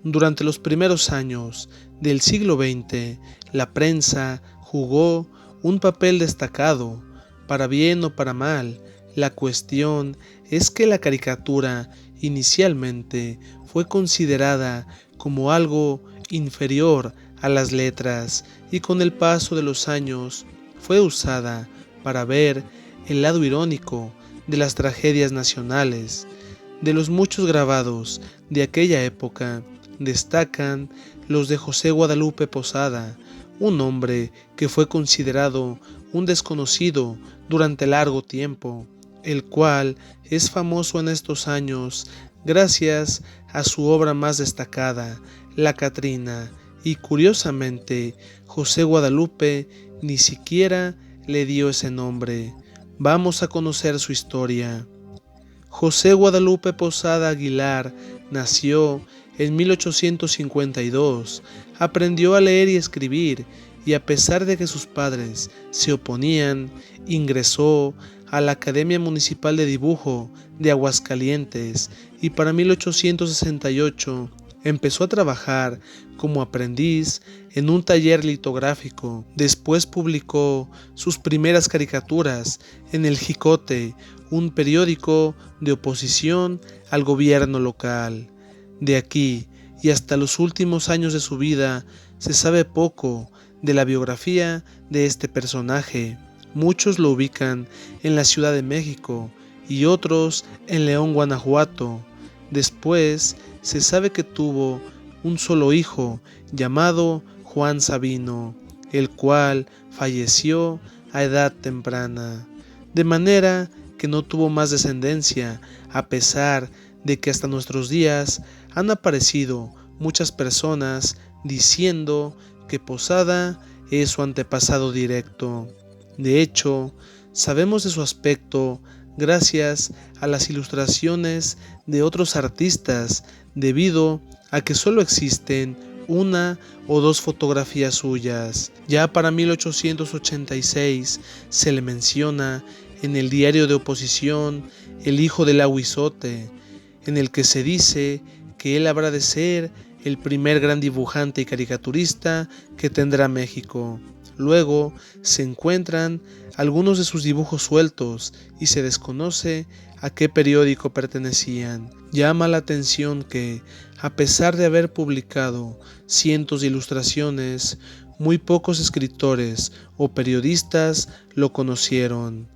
Durante los primeros años del siglo XX, la prensa jugó un papel destacado, para bien o para mal. La cuestión es que la caricatura inicialmente fue considerada como algo inferior a las letras y con el paso de los años fue usada para ver el lado irónico de las tragedias nacionales. De los muchos grabados de aquella época, destacan los de José Guadalupe Posada, un hombre que fue considerado un desconocido durante largo tiempo, el cual es famoso en estos años gracias a su obra más destacada, La Catrina, y curiosamente José Guadalupe ni siquiera le dio ese nombre. Vamos a conocer su historia. José Guadalupe Posada Aguilar nació en 1852, aprendió a leer y escribir y a pesar de que sus padres se oponían, ingresó a la Academia Municipal de Dibujo de Aguascalientes y para 1868 empezó a trabajar como aprendiz en un taller litográfico. Después publicó sus primeras caricaturas en El Jicote, un periódico de oposición al gobierno local. De aquí y hasta los últimos años de su vida se sabe poco de la biografía de este personaje. Muchos lo ubican en la Ciudad de México y otros en León, Guanajuato. Después se sabe que tuvo un solo hijo llamado Juan Sabino, el cual falleció a edad temprana, de manera que no tuvo más descendencia, a pesar de que hasta nuestros días han aparecido muchas personas diciendo que Posada es su antepasado directo. De hecho, sabemos de su aspecto gracias a las ilustraciones de otros artistas, debido a que solo existen una o dos fotografías suyas. Ya para 1886 se le menciona en el diario de oposición El Hijo del Aguizote, en el que se dice que él habrá de ser el primer gran dibujante y caricaturista que tendrá México. Luego se encuentran algunos de sus dibujos sueltos y se desconoce a qué periódico pertenecían. Llama la atención que, a pesar de haber publicado cientos de ilustraciones, muy pocos escritores o periodistas lo conocieron.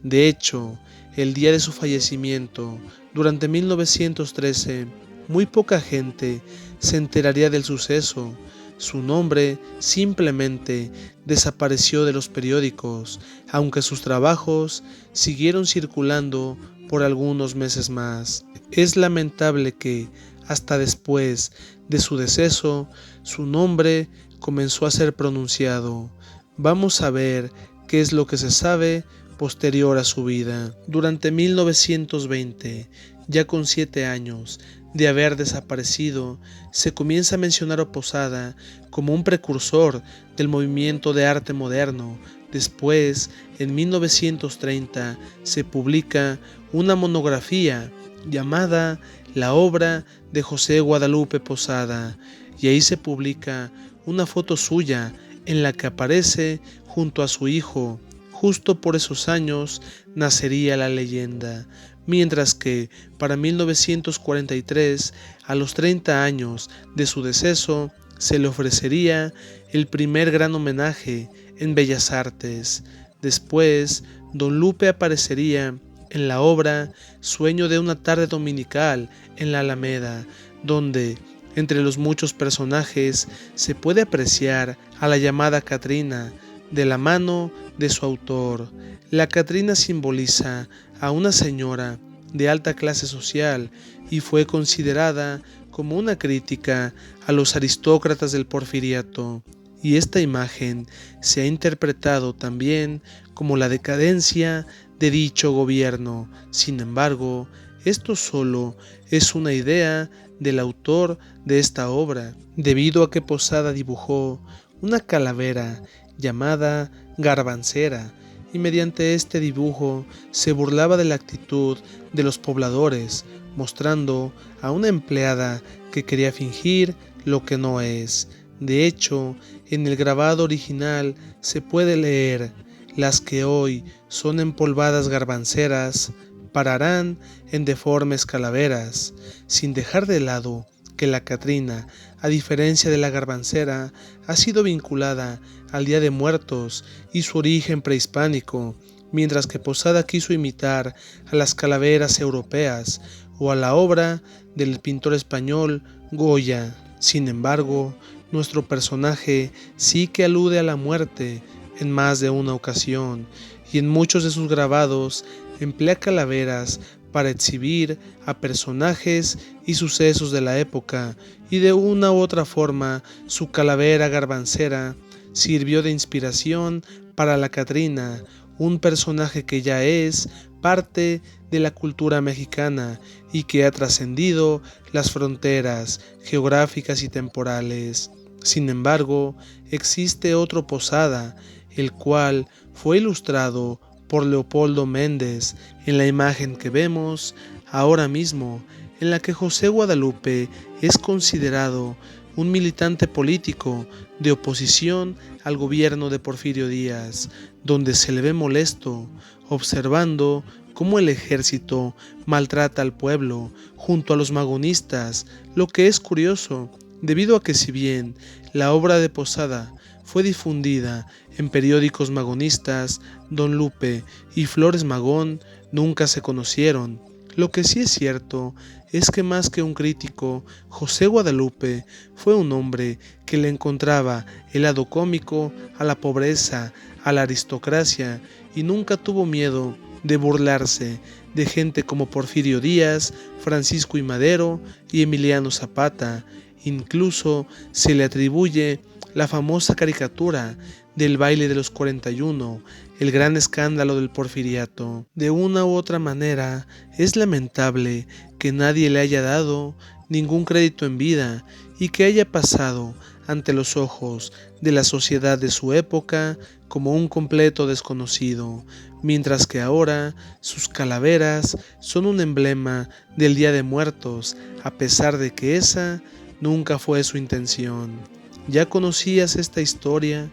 De hecho, el día de su fallecimiento, durante 1913, muy poca gente se enteraría del suceso. Su nombre simplemente desapareció de los periódicos, aunque sus trabajos siguieron circulando por algunos meses más. Es lamentable que, hasta después de su deceso, su nombre comenzó a ser pronunciado. Vamos a ver qué es lo que se sabe posterior a su vida. Durante 1920, ya con 7 años de haber desaparecido, se comienza a mencionar a Posada como un precursor del movimiento de arte moderno. Después, en 1930, se publica una monografía llamada La obra de José Guadalupe Posada, y ahí se publica una foto suya en la que aparece junto a su hijo. Justo por esos años nacería la leyenda, mientras que para 1943, a los 30 años de su deceso, se le ofrecería el primer gran homenaje en Bellas Artes. Después, Don Lupe aparecería en la obra Sueño de una tarde dominical en la Alameda, donde, entre los muchos personajes, se puede apreciar a la llamada Catrina, de la mano de su autor. La Catrina simboliza a una señora de alta clase social y fue considerada como una crítica a los aristócratas del Porfiriato, y esta imagen se ha interpretado también como la decadencia de dicho gobierno. Sin embargo, esto solo es una idea del autor de esta obra, debido a que Posada dibujó una calavera llamada Garbancera, y mediante este dibujo se burlaba de la actitud de los pobladores, mostrando a una empleada que quería fingir lo que no es. De hecho, en el grabado original se puede leer: las que hoy son empolvadas garbanceras pararán en deformes calaveras, sin dejar de lado que la Catrina, a diferencia de la garbancera, ha sido vinculada al Día de Muertos y su origen prehispánico, mientras que Posada quiso imitar a las calaveras europeas o a la obra del pintor español Goya. Sin embargo, nuestro personaje sí que alude a la muerte en más de una ocasión, y en muchos de sus grabados emplea calaveras para exhibir a personajes y sucesos de la época, y de una u otra forma su calavera garbancera sirvió de inspiración para la Catrina, un personaje que ya es parte de la cultura mexicana y que ha trascendido las fronteras geográficas y temporales. Sin embargo, existe otro Posada, el cual fue ilustrado por Leopoldo Méndez en la imagen que vemos ahora mismo, en la que José Guadalupe es considerado un militante político de oposición al gobierno de Porfirio Díaz, donde se le ve molesto, observando cómo el ejército maltrata al pueblo junto a los magonistas, lo que es curioso, debido a que si bien la obra de Posada fue difundida en periódicos magonistas, Don Lupe y Flores Magón nunca se conocieron. Lo que sí es cierto es que más que un crítico, José Guadalupe fue un hombre que le encontraba el lado cómico a la pobreza, a la aristocracia, y nunca tuvo miedo de burlarse de gente como Porfirio Díaz, Francisco I. Madero y Emiliano Zapata. Incluso se le atribuye la famosa caricatura del baile de los 41, el gran escándalo del porfiriato. De una u otra manera, es lamentable que nadie le haya dado ningún crédito en vida y que haya pasado ante los ojos de la sociedad de su época como un completo desconocido, mientras que ahora sus calaveras son un emblema del Día de Muertos, a pesar de que esa nunca fue su intención. ¿Ya conocías esta historia?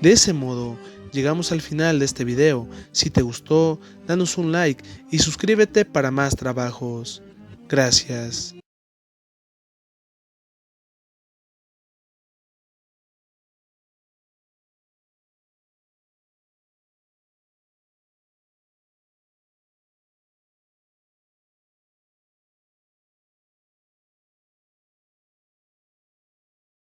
De ese modo, llegamos al final de este video. Si te gustó, danos un like y suscríbete para más trabajos. Gracias.